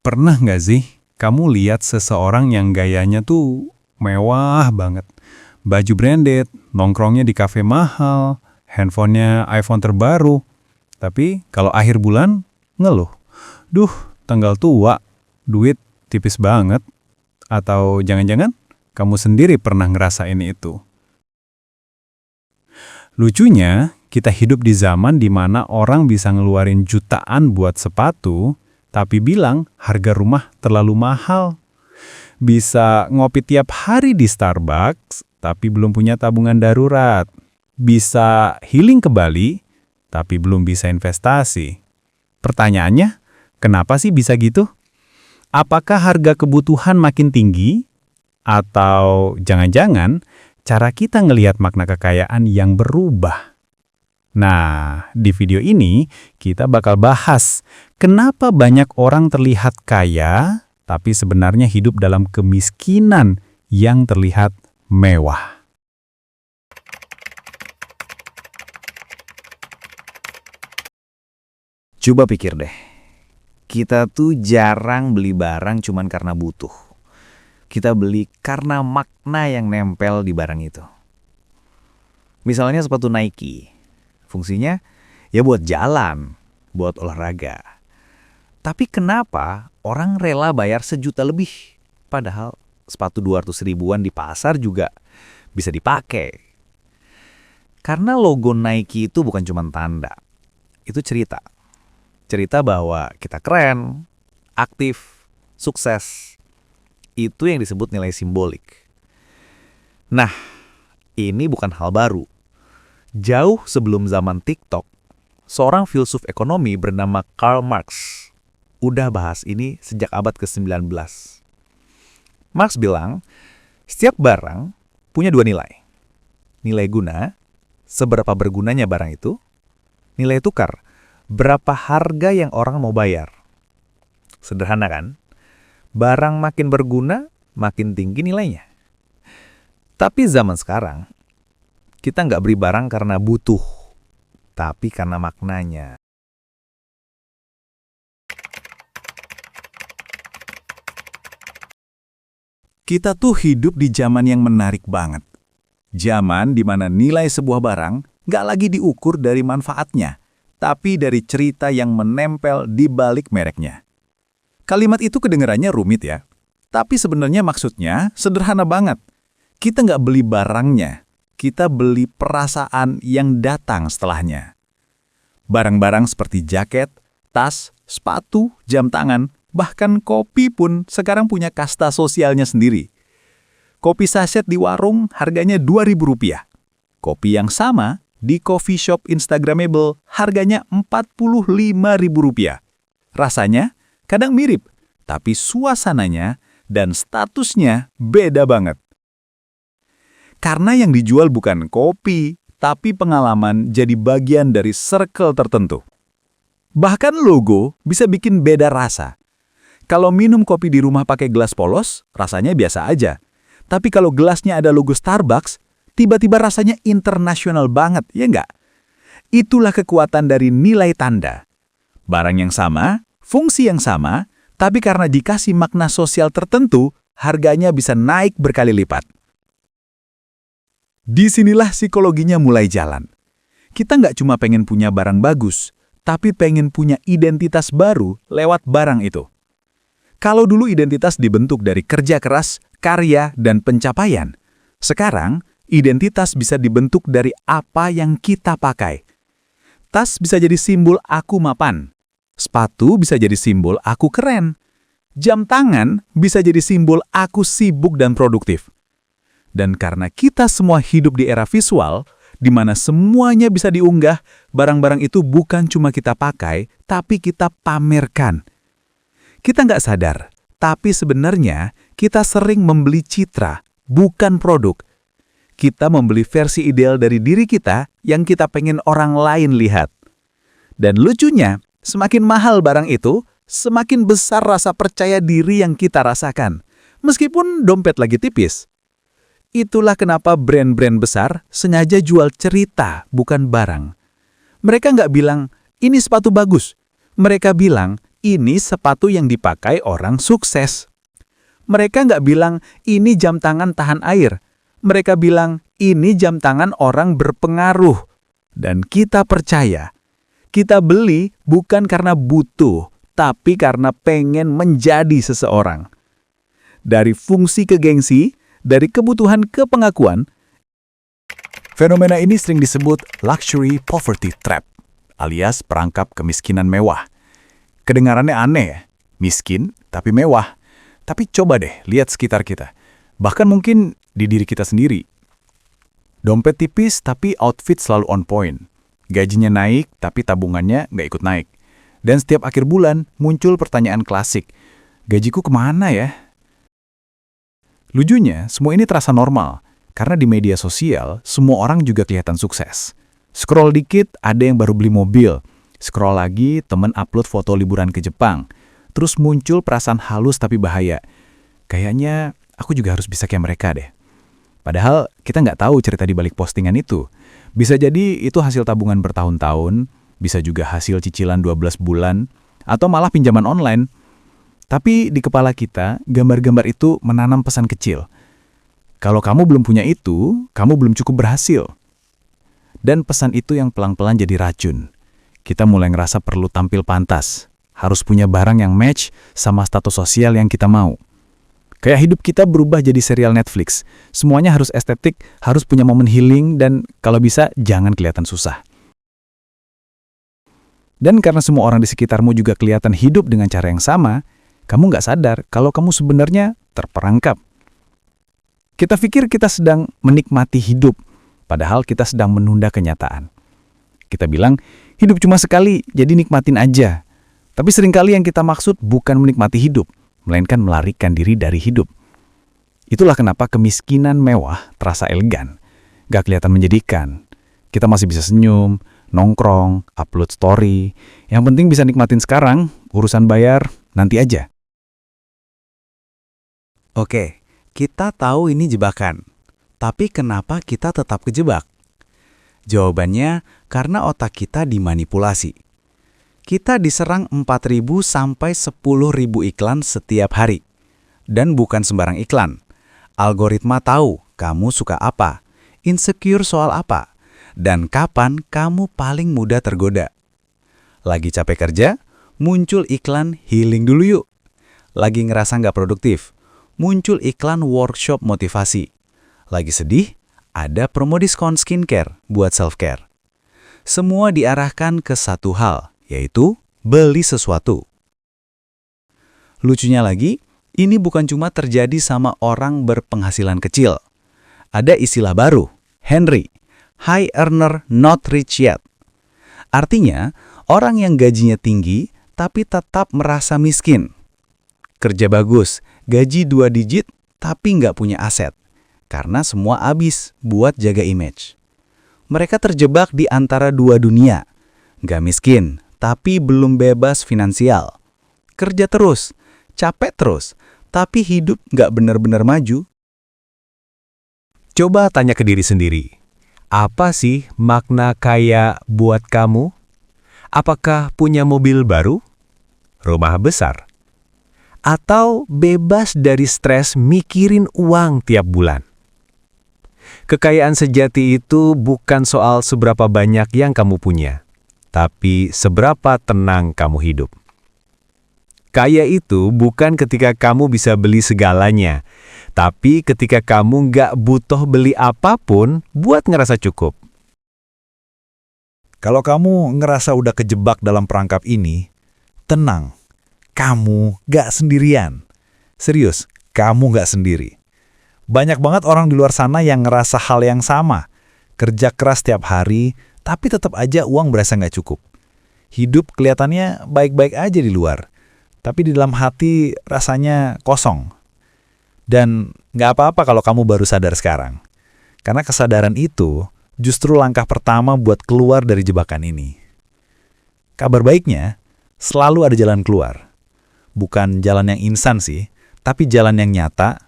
Pernah nggak sih kamu lihat seseorang yang gayanya tuh mewah banget? Baju branded, nongkrongnya di kafe mahal, handphonenya iPhone terbaru. Tapi kalau akhir bulan, ngeluh. Duh, tanggal tua, duit tipis banget. Atau jangan-jangan kamu sendiri pernah ngerasain itu. Lucunya, kita hidup di zaman di mana orang bisa ngeluarin jutaan buat sepatu, tapi bilang harga rumah terlalu mahal. Bisa ngopi tiap hari di Starbucks, tapi belum punya tabungan darurat. Bisa healing ke Bali, tapi belum bisa investasi. Pertanyaannya, kenapa sih bisa gitu? Apakah harga kebutuhan makin tinggi? Atau jangan-jangan cara kita ngelihat makna kekayaan yang berubah? Nah, di video ini kita bakal bahas kenapa banyak orang terlihat kaya, tapi sebenarnya hidup dalam kemiskinan yang terlihat mewah. Coba pikir deh, kita tuh jarang beli barang cuman karena butuh. Kita beli karena makna yang nempel di barang itu. Misalnya sepatu Nike, fungsinya ya buat jalan, buat olahraga. Tapi kenapa orang rela bayar 1 juta lebih? Padahal sepatu 200 ribuan di pasar juga bisa dipakai. Karena logo Nike itu bukan cuma tanda, itu cerita. Cerita bahwa kita keren, aktif, sukses. Itu yang disebut nilai simbolik. Nah, ini bukan hal baru. Jauh sebelum zaman TikTok, seorang filsuf ekonomi bernama Karl Marx udah bahas ini sejak abad ke-19. Marx bilang, setiap barang punya 2 nilai. Nilai guna, seberapa bergunanya barang itu. Nilai tukar, berapa harga yang orang mau bayar. Sederhana kan? Barang makin berguna, makin tinggi nilainya. Tapi zaman sekarang, kita nggak beli barang karena butuh, tapi karena maknanya. Kita tuh hidup di zaman yang menarik banget. Zaman di mana nilai sebuah barang nggak lagi diukur dari manfaatnya, tapi dari cerita yang menempel di balik mereknya. Kalimat itu kedengarannya rumit ya, tapi sebenarnya maksudnya sederhana banget. Kita nggak beli barangnya, kita beli perasaan yang datang setelahnya. Barang-barang seperti jaket, tas, sepatu, jam tangan, bahkan kopi pun sekarang punya kasta sosialnya sendiri. Kopi saset di warung harganya Rp2.000. Kopi yang sama di coffee shop Instagramable harganya Rp45.000. Rasanya kadang mirip, tapi suasananya dan statusnya beda banget. Karena yang dijual bukan kopi, tapi pengalaman jadi bagian dari circle tertentu. Bahkan logo bisa bikin beda rasa. Kalau minum kopi di rumah pakai gelas polos, rasanya biasa aja. Tapi kalau gelasnya ada logo Starbucks, tiba-tiba rasanya internasional banget, ya nggak? Itulah kekuatan dari nilai tanda. Barang yang sama, fungsi yang sama, tapi karena dikasih makna sosial tertentu, harganya bisa naik berkali lipat. Disinilah psikologinya mulai jalan. Kita nggak cuma pengen punya barang bagus, tapi pengen punya identitas baru lewat barang itu. Kalau dulu identitas dibentuk dari kerja keras, karya, dan pencapaian, sekarang identitas bisa dibentuk dari apa yang kita pakai. Tas bisa jadi simbol aku mapan. Sepatu bisa jadi simbol aku keren. Jam tangan bisa jadi simbol aku sibuk dan produktif. Dan karena kita semua hidup di era visual, di mana semuanya bisa diunggah, barang-barang itu bukan cuma kita pakai, tapi kita pamerkan. Kita nggak sadar, tapi sebenarnya kita sering membeli citra, bukan produk. Kita membeli versi ideal dari diri kita yang kita pengen orang lain lihat. Dan lucunya, semakin mahal barang itu, semakin besar rasa percaya diri yang kita rasakan, meskipun dompet lagi tipis. Itulah kenapa brand-brand besar sengaja jual cerita, bukan barang. Mereka nggak bilang, ini sepatu bagus. Mereka bilang, ini sepatu yang dipakai orang sukses. Mereka nggak bilang, ini jam tangan tahan air. Mereka bilang, ini jam tangan orang berpengaruh. Dan kita percaya. Kita beli bukan karena butuh, tapi karena pengen menjadi seseorang. Dari fungsi ke gengsi, dari kebutuhan ke pengakuan, fenomena ini sering disebut luxury poverty trap, alias perangkap kemiskinan mewah. Kedengarannya aneh ya, miskin tapi mewah. Tapi coba deh lihat sekitar kita. Bahkan mungkin di diri kita sendiri. Dompet tipis tapi outfit selalu on point. Gajinya naik tapi tabungannya nggak ikut naik. Dan setiap akhir bulan muncul pertanyaan klasik. Gajiku kemana ya? Lucunya, semua ini terasa normal. Karena di media sosial, semua orang juga kelihatan sukses. Scroll dikit, ada yang baru beli mobil. Scroll lagi, temen upload foto liburan ke Jepang. Terus muncul perasaan halus tapi bahaya. Kayaknya aku juga harus bisa kayak mereka deh. Padahal kita nggak tahu cerita di balik postingan itu. Bisa jadi itu hasil tabungan bertahun-tahun, bisa juga hasil cicilan 12 bulan, atau malah pinjaman online. Tapi di kepala kita, gambar-gambar itu menanam pesan kecil. Kalau kamu belum punya itu, kamu belum cukup berhasil. Dan pesan itu yang pelan-pelan jadi racun. Kita mulai ngerasa perlu tampil pantas. Harus punya barang yang match sama status sosial yang kita mau. Kayak hidup kita berubah jadi serial Netflix. Semuanya harus estetik, harus punya momen healing, dan kalau bisa jangan kelihatan susah. Dan karena semua orang di sekitarmu juga kelihatan hidup dengan cara yang sama, kamu nggak sadar kalau kamu sebenarnya terperangkap. Kita pikir kita sedang menikmati hidup, padahal kita sedang menunda kenyataan. Kita bilang, hidup cuma sekali, jadi nikmatin aja. Tapi seringkali yang kita maksud bukan menikmati hidup, melainkan melarikan diri dari hidup. Itulah kenapa kemiskinan mewah terasa elegan, gak kelihatan menjadikan. Kita masih bisa senyum, nongkrong, upload story. Yang penting bisa nikmatin sekarang, urusan bayar nanti aja. Oke, kita tahu ini jebakan. Tapi kenapa kita tetap kejebak? Jawabannya karena otak kita dimanipulasi. Kita diserang 4.000 sampai 10.000 iklan setiap hari. Dan bukan sembarang iklan. Algoritma tahu kamu suka apa, insecure soal apa, dan kapan kamu paling mudah tergoda. Lagi capek kerja, muncul iklan healing dulu yuk. Lagi ngerasa nggak produktif, muncul iklan workshop motivasi. Lagi sedih, ada promo diskon skincare buat self-care. Semua diarahkan ke satu hal, yaitu beli sesuatu. Lucunya lagi, ini bukan cuma terjadi sama orang berpenghasilan kecil. Ada istilah baru, Henry, high earner not rich yet. Artinya, orang yang gajinya tinggi tapi tetap merasa miskin. Kerja bagus, gaji 2 digit tapi nggak punya aset. Karena semua habis buat jaga image. Mereka terjebak di antara dua dunia. Nggak miskin, tapi belum bebas finansial. Kerja terus, capek terus, tapi hidup nggak benar-benar maju. Coba tanya ke diri sendiri, apa sih makna kaya buat kamu? Apakah punya mobil baru? Rumah besar? Atau bebas dari stres mikirin uang tiap bulan? Kekayaan sejati itu bukan soal seberapa banyak yang kamu punya, tapi seberapa tenang kamu hidup. Kaya itu bukan ketika kamu bisa beli segalanya, tapi ketika kamu nggak butuh beli apapun buat ngerasa cukup. Kalau kamu ngerasa udah kejebak dalam perangkap ini, tenang, kamu gak sendirian. Serius, kamu gak sendiri. Banyak banget orang di luar sana yang ngerasa hal yang sama. Kerja keras tiap hari, tapi tetap aja uang berasa gak cukup. Hidup kelihatannya baik-baik aja di luar, tapi di dalam hati rasanya kosong. Dan gak apa-apa kalau kamu baru sadar sekarang. Karena kesadaran itu justru langkah pertama buat keluar dari jebakan ini. Kabar baiknya, selalu ada jalan keluar. Bukan jalan yang instan sih, tapi jalan yang nyata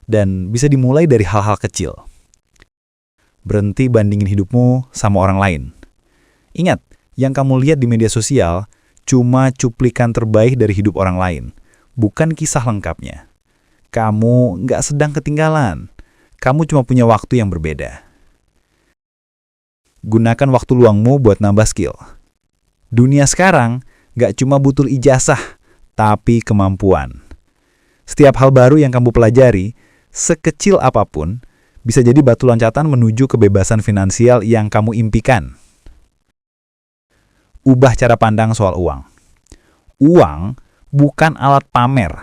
dan bisa dimulai dari hal-hal kecil. Berhenti bandingin hidupmu sama orang lain. Ingat, yang kamu lihat di media sosial cuma cuplikan terbaik dari hidup orang lain, bukan kisah lengkapnya. Kamu nggak sedang ketinggalan. Kamu cuma punya waktu yang berbeda. Gunakan waktu luangmu buat nambah skill. Dunia sekarang nggak cuma butuh ijazah, tapi kemampuan. Setiap hal baru yang kamu pelajari, sekecil apapun, bisa jadi batu loncatan menuju kebebasan finansial yang kamu impikan. Ubah cara pandang soal uang. Uang bukan alat pamer.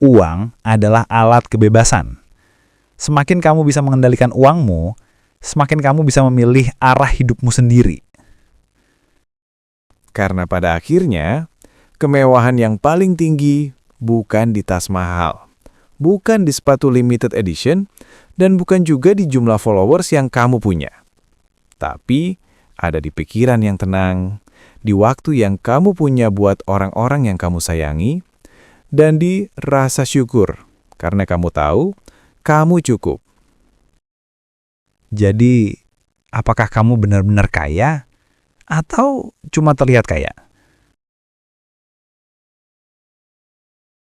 Uang adalah alat kebebasan. Semakin kamu bisa mengendalikan uangmu, semakin kamu bisa memilih arah hidupmu sendiri. Karena pada akhirnya, kemewahan yang paling tinggi bukan di tas mahal, bukan di sepatu limited edition, dan bukan juga di jumlah followers yang kamu punya. Tapi ada di pikiran yang tenang, di waktu yang kamu punya buat orang-orang yang kamu sayangi, dan di rasa syukur, karena kamu tahu kamu cukup. Jadi, apakah kamu benar-benar kaya atau cuma terlihat kaya?